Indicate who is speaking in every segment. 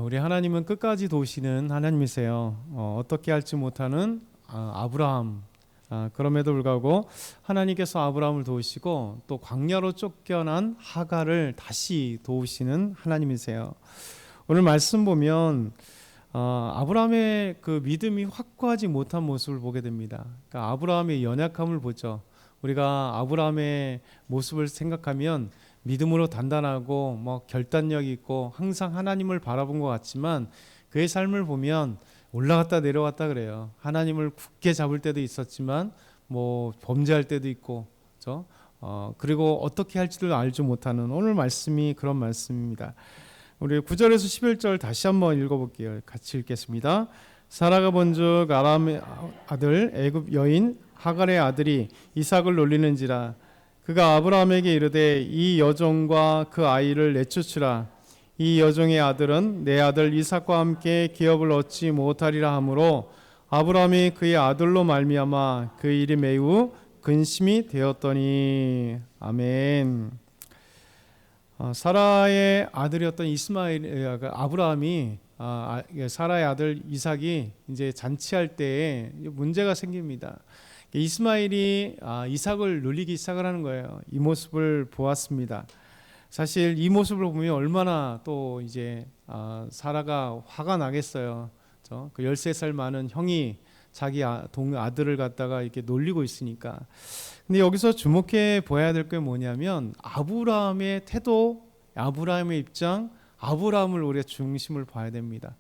Speaker 1: 우리 하나님은 끝까지 도우시는 하나님이세요. 어떻게 할지 못하는 아브라함. 그럼에도 불구하고 하나님께서 아브라함을 도우시고 또 광야로 쫓겨난 하갈을 다시 도우시는 하나님이세요. 오늘 말씀 보면 아브라함의 그 믿음이 확고하지 못한 모습을 보게 됩니다. 그러니까 아브라함의 연약함을 보죠. 우리가 아브라함의 모습을 생각하면 믿음으로 단단하고 결단력 있고 항상 하나님을 바라본 것 같지만 그의 삶을 보면 올라갔다 내려갔다 그래요. 하나님을 굳게 잡을 때도 있었지만 범죄할 때도 있고, 그렇죠? 그리고 어떻게 할지도 알지 못하는 오늘 말씀이 그런 말씀입니다. 우리 9절에서 11절 다시 한번 읽어볼게요. 같이 읽겠습니다. 사라가 본즉 아람의 아들 애굽 여인 하갈의 아들이 이삭을 놀리는지라 그가 아브라함에게 이르되 이 여종과 그 아이를 내쫓으라. 이 여종의 아들은 내 아들 이삭과 함께 기업을 얻지 못하리라 하므로 아브라함이 그의 아들로 말미암아 그 일이 매우 근심이 되었더니. 아멘. 사라의 아들이었던 이스마엘, 아브라함이 사라의 아들 이삭이 이제 잔치할 때에 문제가 생깁니다. 이스마엘이 이삭을 놀리기 시작을 하는 거예요. 이 모습을 보았습니다. 사실 이 모습을 보면 얼마나 또 이제 사라가 화가 나겠어요. 그렇죠? 그 13살 많은 형이 자기 아들을 갖다가 이렇게 놀리고 있으니까. 근데 여기서 주목해 보아야 될 게 뭐냐면 아브라함의 태도, 아브라함의 입장, 아브라함을 우리가 중심을 봐야 됩니다.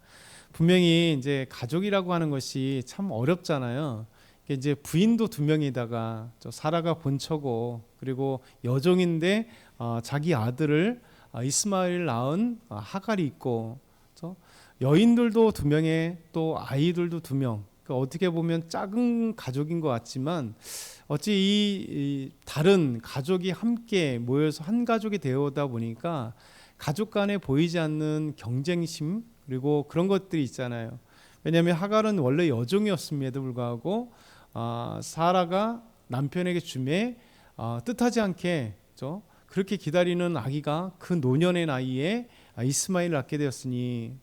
Speaker 1: 분명히 이제 가족이라고 하는 것이 참 어렵잖아요. 이제 부인도 2명이다가 사라가 본처고 그리고 여종인데 자기 아들을 이스마엘을 낳은 하갈이 있고, 그렇죠? 여인들도 2명에 또 아이들도 2명. 그러니까 어떻게 보면 작은 가족인 것 같지만 어찌 이 다른 가족이 함께 모여서 한 가족이 되어다 보니까 가족 간에 보이지 않는 경쟁심 그리고 그런 것들이 있잖아요. 왜냐하면 하갈은 원래 여종이었음에도 불구하고 사라가 남편에게 주매 뜻하지 않게 그렇게 기다리는 아기가 그 노년의 나이에 이스마엘을 낳게 되었으니,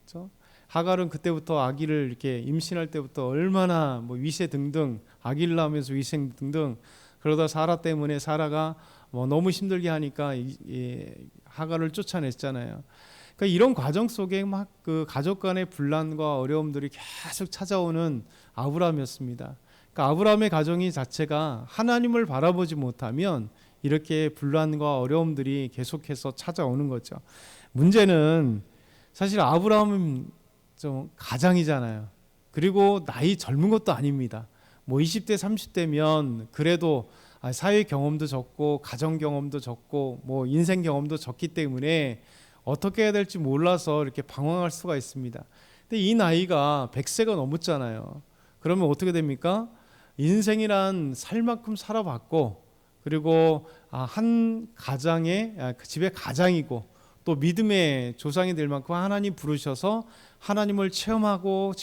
Speaker 1: 하갈은 그때부터 아기를 이렇게 임신할 때부터 얼마나 위세 등등 아기를 낳으면서 위생 등등 그러다 사라 때문에 사라가 너무 힘들게 하니까 하갈을 쫓아냈잖아요. 그러니까 이런 과정 속에 그 가족 간의 분란과 어려움들이 계속 찾아오는 아브라함이었습니다. 그러니까 아브라함의 가정이 자체가 하나님을 바라보지 못하면 이렇게 분란과 어려움들이 계속해서 찾아오는 거죠. 문제는 사실 아브라함은 좀 가장이잖아요. 그리고 나이 젊은 것도 아닙니다. 20대 30대면 그래도 사회 경험도 적고 가정 경험도 적고 인생 경험도 적기 때문에 어떻게 해야 될지 몰라서 이렇게 방황할 수가 있습니다. 근데 이 나이가 100세가 넘었잖아요. 그러면 어떻게 됩니까? 인생이란 살 만큼 살아봤고 그리고 한 가장의 그 집의 가장이고 또 믿음의 조상이 될 만큼 하나님 부르셔서 하나님을 체험하고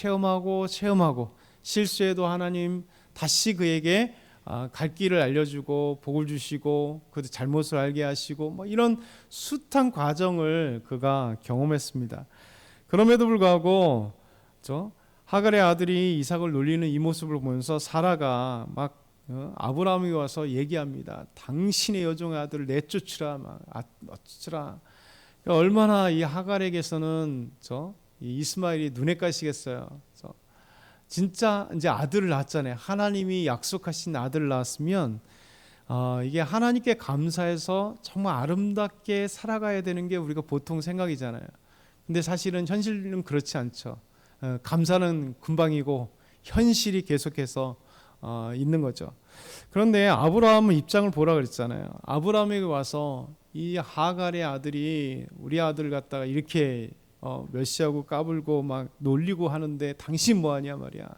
Speaker 1: 실수해도 하나님 다시 그에게 갈 길을 알려주고 복을 주시고 그 잘못을 알게 하시고 이런 숱한 과정을 그가 경험했습니다. 그럼에도 불구하고 하갈의 아들이 이삭을 놀리는 이 모습을 보면서 사라가 아브라함이 와서 얘기합니다. 당신의 여종의 아들을 내쫓으라, 어쩌라. 얼마나 이 하갈에게서는 이 이스마엘이 눈에 가시겠어요. 진짜 이제 아들을 낳았잖아요. 하나님이 약속하신 아들을 낳았으면 이게 하나님께 감사해서 정말 아름답게 살아가야 되는 게 우리가 보통 생각이잖아요. 근데 사실은 현실은 그렇지 않죠. 감사는 금방이고 현실이 계속해서 있는 거죠. 그런데 아브라함은 입장을 보라 그랬잖아요. 아브라함에게 와서 이 하갈의 아들이 우리 아들 갖다가 이렇게 멸시하고 까불고 놀리고 하는데 당신 뭐하냐 말이야.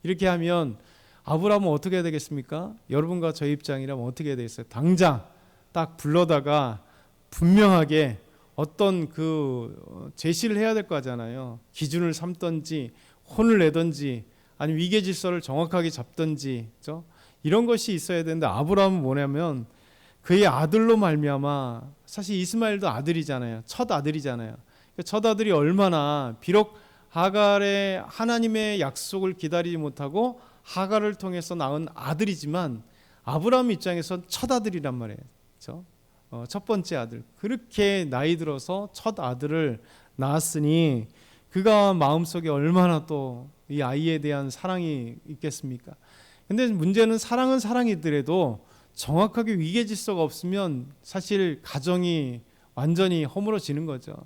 Speaker 1: 이렇게 하면 아브라함은 어떻게 해야 되겠습니까? 여러분과 저 입장이라면 어떻게 해야 되겠어요? 당장 딱 불러다가 분명하게 어떤 그 제시를 해야 될 거잖아요. 기준을 삼든지 혼을 내든지 아니면 위계 질서를 정확하게 잡든지, 그렇죠? 이런 것이 있어야 되는데 아브라함은 뭐냐면 그의 아들로 말미암아, 사실 이스마엘도 아들이잖아요. 첫 아들이잖아요. 첫 아들이 얼마나 비록 하갈의 하나님의 약속을 기다리지 못하고 하갈을 통해서 낳은 아들이지만 아브라함 입장에선 첫 아들이란 말이에요. 그렇죠? 첫 번째 아들. 그렇게 나이 들어서 첫 아들을 낳았으니 그가 마음속에 얼마나 또 이 아이에 대한 사랑이 있겠습니까? 근데 문제는 사랑은 사랑이더라도 정확하게 위계 질서가 없으면 사실 가정이 완전히 허물어지는 거죠.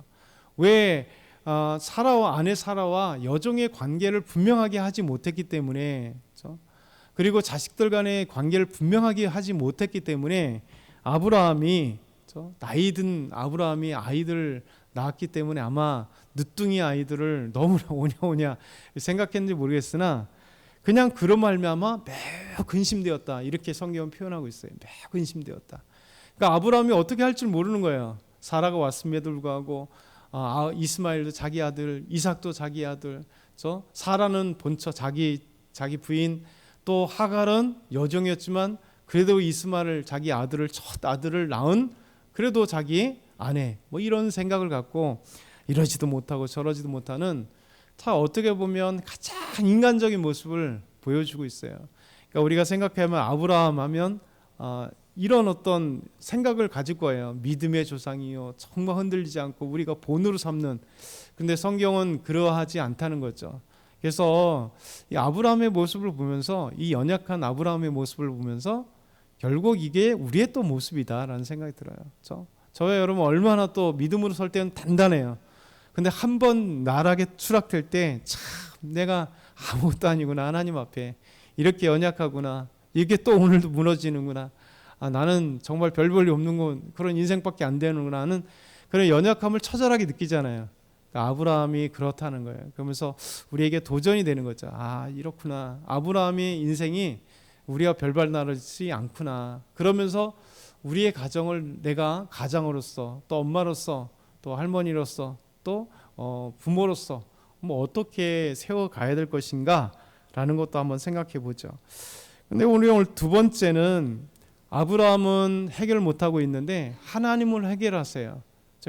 Speaker 1: 왜 사라와 아내 사라와 여종의 관계를 분명하게 하지 못했기 때문에, 그렇죠? 그리고 자식들 간의 관계를 분명하게 하지 못했기 때문에 아브라함이, 그렇죠? 나이 든 아브라함이 아이들을 낳았기 때문에 아마 늦둥이 아이들을 너무나 오냐오냐 생각했는지 모르겠으나 그냥 그런 말미암아 매우 근심되었다, 이렇게 성경은 표현하고 있어요. 매우 근심되었다. 그러니까 아브라함이 어떻게 할 줄 모르는 거예요. 사라가 왔음에도 불구하고 이스마엘도 자기 아들, 이삭도 자기 아들, 사라는 본처 자기 부인, 또 하갈은 여종이었지만 그래도 이스마엘 자기 아들을 첫 아들을 낳은 그래도 자기 아내, 뭐 이런 생각을 갖고 이러지도 못하고 저러지도 못하는, 다 어떻게 보면 가장 인간적인 모습을 보여주고 있어요. 그러니까 우리가 생각하면 아브라함 하면 이런 어떤 생각을 가질 거예요. 믿음의 조상이요, 정말 흔들리지 않고 우리가 본으로 삼는. 근데 성경은 그러하지 않다는 거죠. 그래서 이 아브라함의 모습을 보면서, 이 연약한 아브라함의 모습을 보면서 결국 이게 우리의 또 모습이다라는 생각이 들어요. 그렇죠? 저와 여러분 얼마나 또 믿음으로 설 때는 단단해요. 근데 한번 나락에 추락될 때 참 내가 아무것도 아니구나, 하나님 앞에 이렇게 연약하구나, 이게 또 오늘도 무너지는구나, 나는 정말 별 볼일 없는 건 그런 인생밖에 안 되는구나 하는 그런 연약함을 처절하게 느끼잖아요. 그러니까 아브라함이 그렇다는 거예요. 그러면서 우리에게 도전이 되는 거죠. 이렇구나, 아브라함의 인생이 우리가 별발 나르지 않구나. 그러면서 우리의 가정을 내가 가장으로서, 또 엄마로서, 또 할머니로서, 또 부모로서 뭐 어떻게 세워가야 될 것인가 라는 것도 한번 생각해 보죠. 근데 오늘 두 번째는, 아브라함은 해결 못하고 있는데 하나님을 해결하세요.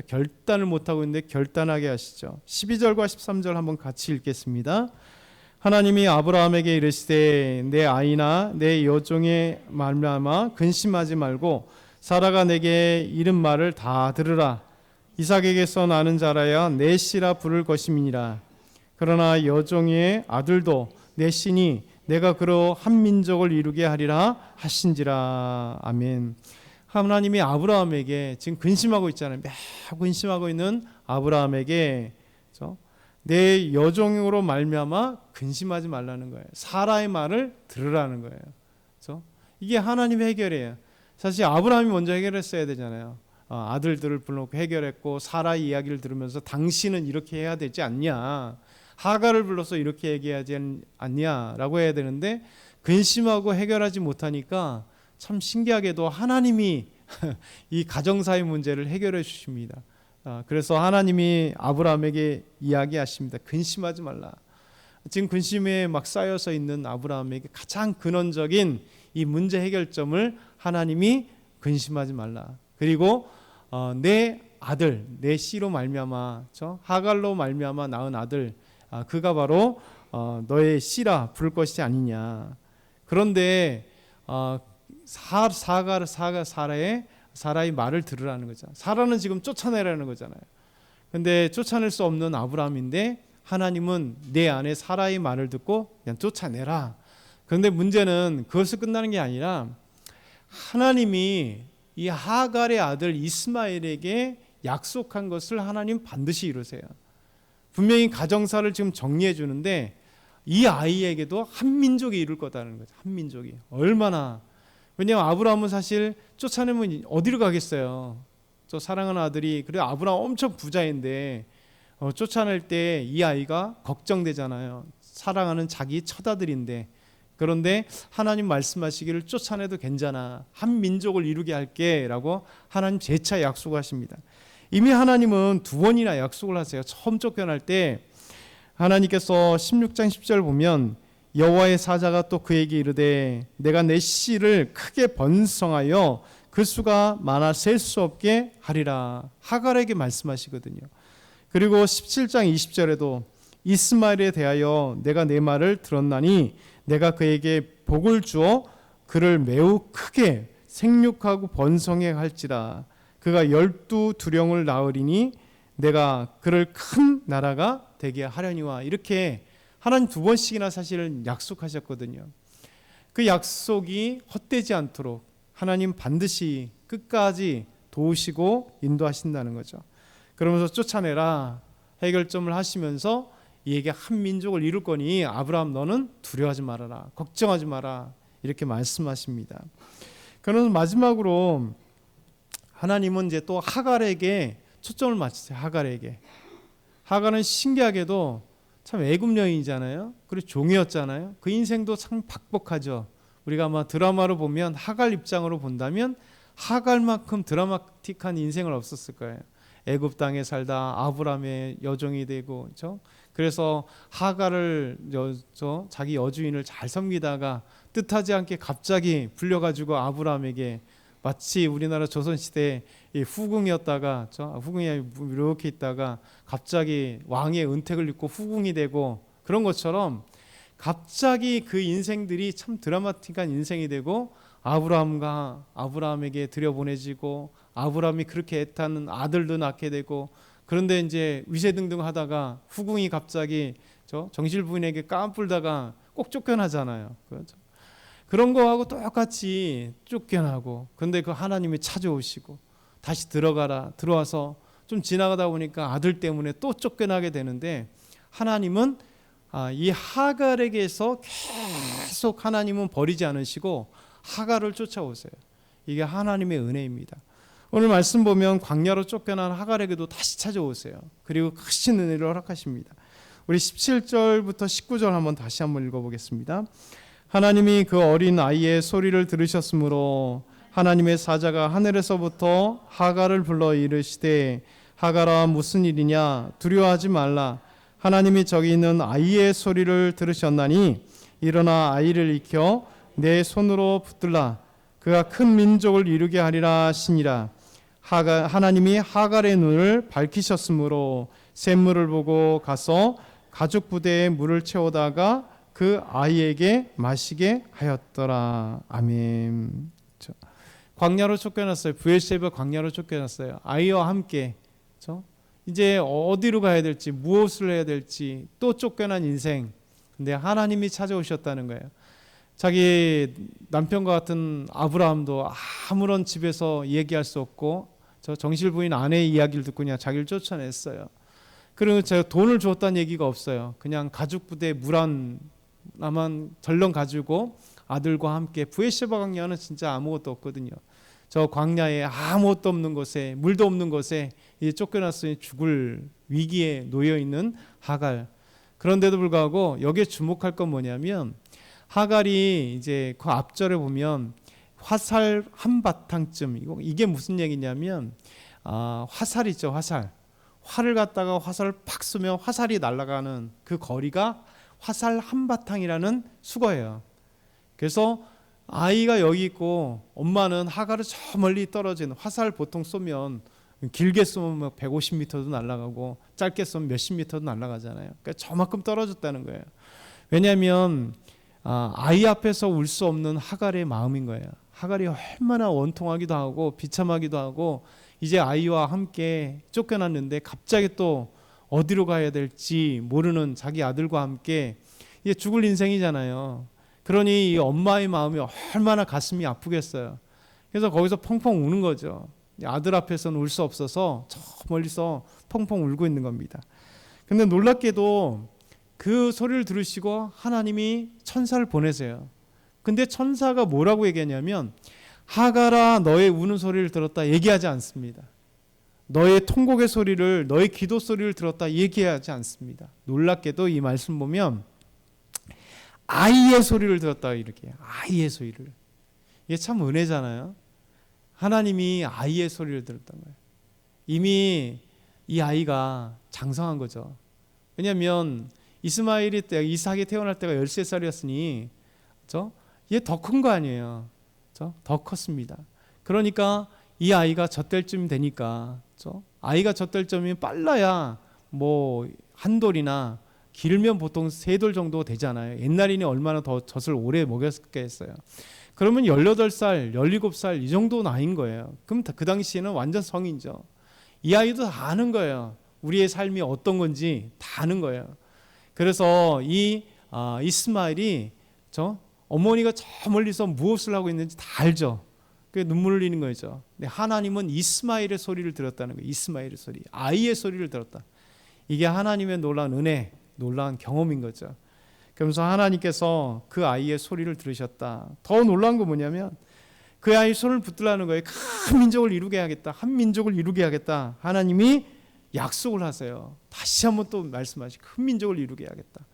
Speaker 1: 결단을 못하고 있는데 결단하게 하시죠. 12절과 13절 한번 같이 읽겠습니다. 하나님이 아브라함에게 이르시되 내 아이나 내 여종의 말미암아 근심하지 말고 사라가 내게 이른 말을 다 들으라. 이삭에게서 나는 자라야 내 씨라 부를 것임이니라. 그러나 여종의 아들도 내 씨니 내가 그로 한 민족을 이루게 하리라 하신지라. 아멘. 하나님이 아브라함에게 지금 근심하고 있잖아요. 매우 근심하고 있는 아브라함에게, 그렇죠? 내 여종으로 말미암아 근심하지 말라는 거예요. 사라의 말을 들으라는 거예요. 그렇죠? 이게 하나님의 해결이에요. 사실 아브라함이 먼저 해결했어야 되잖아요. 아들들을 불러놓고 해결했고, 사라의 이야기를 들으면서 당신은 이렇게 해야 되지 않냐, 하갈을 불러서 이렇게 얘기하지 않냐라고 해야 되는데 근심하고 해결하지 못하니까 참 신기하게도 하나님이 이 가정사의 문제를 해결해 주십니다. 그래서 하나님이 아브라함에게 이야기하십니다. 근심하지 말라. 지금 근심에 막 쌓여서 있는 아브라함에게 가장 근원적인 이 문제 해결점을 하나님이 근심하지 말라. 그리고 내 아들, 내 씨로 말미암아, 하갈로 말미암아 낳은 아들, 그가 바로 너의 씨라 부를 것이 아니냐. 그런데 사라의 말을 들으라는 거죠. 사라는 지금 쫓아내라는 거잖아요. 근데 쫓아낼 수 없는 아브라함인데 하나님은 내 안에 사라의 말을 듣고 그냥 쫓아내라. 그런데 문제는 그것을 끝나는 게 아니라 하나님이 이 하갈의 아들 이스마엘에게 약속한 것을 하나님 반드시 이루세요. 분명히 가정사를 지금 정리해 주는데 이 아이에게도 한 민족이 이룰 거다는 거죠. 한 민족이. 얼마나. 왜냐하면 아브라함은 사실 쫓아내면 어디로 가겠어요. 저 사랑하는 아들이, 그래 아브라함 엄청 부자인데 쫓아낼 때 이 아이가 걱정되잖아요. 사랑하는 자기 첫아들인데. 그런데 하나님 말씀하시기를 쫓아내도 괜찮아, 한 민족을 이루게 할게 라고 하나님 재차 약속하십니다. 이미 하나님은 두 번이나 약속을 하세요. 처음 쫓겨날 때 하나님께서 16장 10절 보면 여호와의 사자가 또 그에게 이르되 내가 내 씨를 크게 번성하여 그 수가 많아 셀 수 없게 하리라. 하갈에게 말씀하시거든요. 그리고 17장 20절에도 이스마엘에 대하여 내가 내 말을 들었나니 내가 그에게 복을 주어 그를 매우 크게 생육하고 번성해 할지라. 그가 12두령을 낳으리니 내가 그를 큰 나라가 되게 하려니와. 이렇게 하나님 두 번씩이나 사실은 약속하셨거든요. 그 약속이 헛되지 않도록 하나님 반드시 끝까지 도우시고 인도하신다는 거죠. 그러면서 쫓아내라 해결점을 하시면서 이에게 한 민족을 이룰 거니 아브라함 너는 두려워하지 말아라, 걱정하지 마라, 이렇게 말씀하십니다. 그러면 마지막으로 하나님은 이제 또 하갈에게 초점을 맞추세요. 하갈은 신기하게도 참 애굽 여인이잖아요. 그리고 종이었잖아요. 그 인생도 참 박복하죠. 우리가 아마 드라마로 보면 하갈 입장으로 본다면 하갈만큼 드라마틱한 인생은 없었을 거예요. 애굽 땅에 살다 아브라함의 여종이 되고, 그렇죠? 그래서 하갈을 자기 여주인을 잘 섬기다가 뜻하지 않게 갑자기 불려가지고 아브라함에게, 마치 우리나라 조선시대 후궁이었다가, 후궁이 이렇게 있다가 갑자기 왕의 은택을 입고 후궁이 되고 그런 것처럼 갑자기 그 인생들이 참 드라마틱한 인생이 되고 아브라함에게 들여보내지고 아브라함이 그렇게 애타는 아들도 낳게 되고, 그런데 이제 위세등등하다가 후궁이 갑자기 정실부인에게 깜뿔다가 꼭 쫓겨나잖아요. 그렇죠? 그런 거하고 똑같이 쫓겨나고, 근데 그 하나님이 찾아오시고 다시 들어와서 좀 지나가다 보니까 아들 때문에 또 쫓겨나게 되는데, 하나님은 이 하갈에게서 계속 하나님은 버리지 않으시고 하갈을 쫓아오세요. 이게 하나님의 은혜입니다. 오늘 말씀 보면 광야로 쫓겨난 하갈에게도 다시 찾아오세요. 그리고 크신 은혜를 허락하십니다. 우리 17절부터 19절 다시 한번 읽어보겠습니다. 하나님이 그 어린 아이의 소리를 들으셨으므로 하나님의 사자가 하늘에서부터 하갈을 불러 이르시되 하갈아 무슨 일이냐, 두려워하지 말라. 하나님이 저기 있는 아이의 소리를 들으셨나니 일어나 아이를 익혀 내 손으로 붙들라. 그가 큰 민족을 이루게 하리라 하시니라. 하나님이 하갈의 눈을 밝히셨으므로 샘물을 보고 가서 가죽 부대에 물을 채우다가 그 아이에게 마시게 하였더라. 아멘. 광야로 쫓겨났어요. 브엘세바 광야로 쫓겨났어요. 아이와 함께. 이제 어디로 가야 될지, 무엇을 해야 될지 또 쫓겨난 인생. 근데 하나님이 찾아오셨다는 거예요. 자기 남편과 같은 아브라함도 아무런 집에서 얘기할 수 없고 정실부인 아내의 이야기를 듣고 그냥 자기를 쫓아냈어요. 그리고 제가 돈을 주었다는 얘기가 없어요. 그냥 가죽 부대에 물 하나만 덜렁 가지고 아들과 함께, 브에시바 광야는 진짜 아무것도 없거든요. 저 광야에 아무것도 없는 곳에, 물도 없는 곳에 쫓겨났으니 죽을 위기에 놓여 있는 하갈. 그런데도 불구하고 여기에 주목할 건 뭐냐면, 하갈이 이제 그 앞절에 보면 화살 한 바탕쯤, 이게 무슨 얘기냐면 화살 있죠, 화살. 활을 갖다가 화살을 팍 쏘면 화살이 날아가는 그 거리가 화살 한 바탕이라는 수거예요. 그래서 아이가 여기 있고 엄마는 하갈을 저 멀리 떨어진, 화살 보통 쏘면 길게 쏘면 150m도 날아가고 짧게 쏘면 몇십 미터도 날아가잖아요. 그러니까 저만큼 떨어졌다는 거예요. 왜냐하면 아이 앞에서 울 수 없는 하갈의 마음인 거예요. 하갈이 얼마나 원통하기도 하고 비참하기도 하고, 이제 아이와 함께 쫓겨났는데 갑자기 또 어디로 가야 될지 모르는 자기 아들과 함께 이게 죽을 인생이잖아요. 그러니 이 엄마의 마음이 얼마나 가슴이 아프겠어요. 그래서 거기서 펑펑 우는 거죠. 아들 앞에서는 울 수 없어서 저 멀리서 펑펑 울고 있는 겁니다. 근데 놀랍게도 그 소리를 들으시고 하나님이 천사를 보내세요. 근데 천사가 뭐라고 얘기하냐면, 하갈아 너의 우는 소리를 들었다 얘기하지 않습니다. 너의 통곡의 소리를, 너의 기도 소리를 들었다 얘기하지 않습니다. 놀랍게도 이 말씀 보면 아이의 소리를 들었다 이렇게 해요. 아이의 소리를. 이게 참 은혜잖아요. 하나님이 아이의 소리를 들었던 거예요. 이미 이 아이가 장성한 거죠. 왜냐하면 이삭이 태어날 때가 13살이었으니 얘 더 큰 거 아니에요. 더 컸습니다. 그러니까 이 아이가 젖될 쯤 되니까, 아이가 젖될 쯤이면 빨라야 뭐 한 돌이나 길면 보통 세 돌 정도 되잖아요. 옛날에는 얼마나 더 젖을 오래 먹였겠어요. 그러면 18살, 17살 이 정도 나이인 거예요. 그럼 그 당시에는 완전 성인이죠. 이 아이도 다 아는 거예요. 우리의 삶이 어떤 건지 다 아는 거예요. 그래서 이 이스마엘이 어머니가 저 멀리서 무엇을 하고 있는지 다 알죠. 그게 눈물을 흘리는 거죠. 근데 하나님은 이스마엘의 소리를 들었다는 거예요. 이스마엘의 소리, 아이의 소리를 들었다. 이게 하나님의 놀라운 은혜, 놀라운 경험인 거죠. 그러면서 하나님께서 그 아이의 소리를 들으셨다. 더 놀라운 건 뭐냐면 그 아이의 손을 붙들라는 거예요. 큰 민족을 이루게 하겠다. 한 민족을 이루게 하겠다. 하나님이 약속을 하세요. 다시 한번 또 말씀하시. 큰 민족을 이루게 하겠다.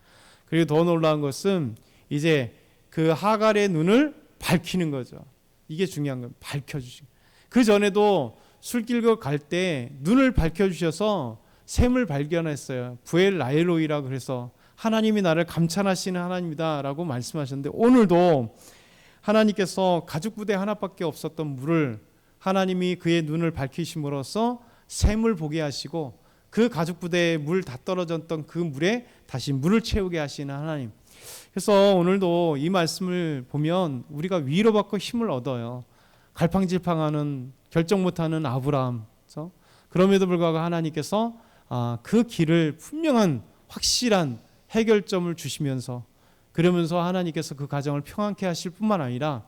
Speaker 1: 그리고 더 놀라운 것은 이제 그 하갈의 눈을 밝히는 거죠. 이게 중요한 거예요. 밝혀주시고. 그 전에도 술길을 갈 때 눈을 밝혀주셔서 샘을 발견했어요. 부엘 라엘로이라고 그래서 하나님이 나를 감찰하시는 하나님이다라고 말씀하셨는데, 오늘도 하나님께서 가죽 부대 하나밖에 없었던 물을 하나님이 그의 눈을 밝히심으로써 샘을 보게 하시고 그 가죽 부대에 물 다 떨어졌던 그 물에 다시 물을 채우게 하시는 하나님. 그래서 오늘도 이 말씀을 보면 우리가 위로받고 힘을 얻어요. 갈팡질팡하는 결정 못하는 아브라함. 그럼에도 불구하고 하나님께서 그 길을 분명한 확실한 해결점을 주시면서, 그러면서 하나님께서 그 가정을 평안케 하실 뿐만 아니라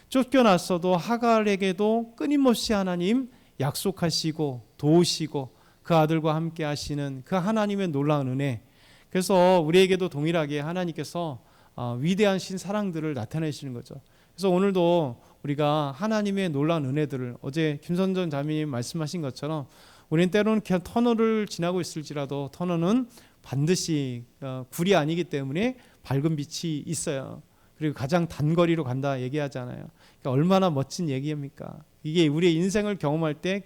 Speaker 1: 쫓겨났어도 하갈에게도 끊임없이 하나님 약속하시고 도우시고 그 아들과 함께 하시는 그 하나님의 놀라운 은혜. 그래서 우리에게도 동일하게 하나님께서 위대한 신사랑들을 나타내시는 거죠. 그래서 오늘도 우리가 하나님의 놀라운 은혜들을, 어제 김선전 자매님 말씀하신 것처럼 우리는 때로는 그냥 터널을 지나고 있을지라도 터널은 반드시 굴이 아니기 때문에 밝은 빛이 있어요. 그리고 가장 단거리로 간다 얘기하잖아요. 그러니까 얼마나 멋진 얘기입니까? 이게 우리의 인생을 경험할 때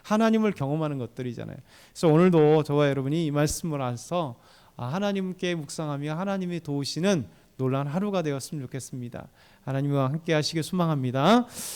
Speaker 1: 하나님을 경험하는 것들이잖아요. 그래서 오늘도 저와 여러분이 이 말씀을 알아서 하나님께 묵상하며 하나님이 도우시는 놀라운 하루가 되었으면 좋겠습니다. 하나님과 함께 하시길 소망합니다.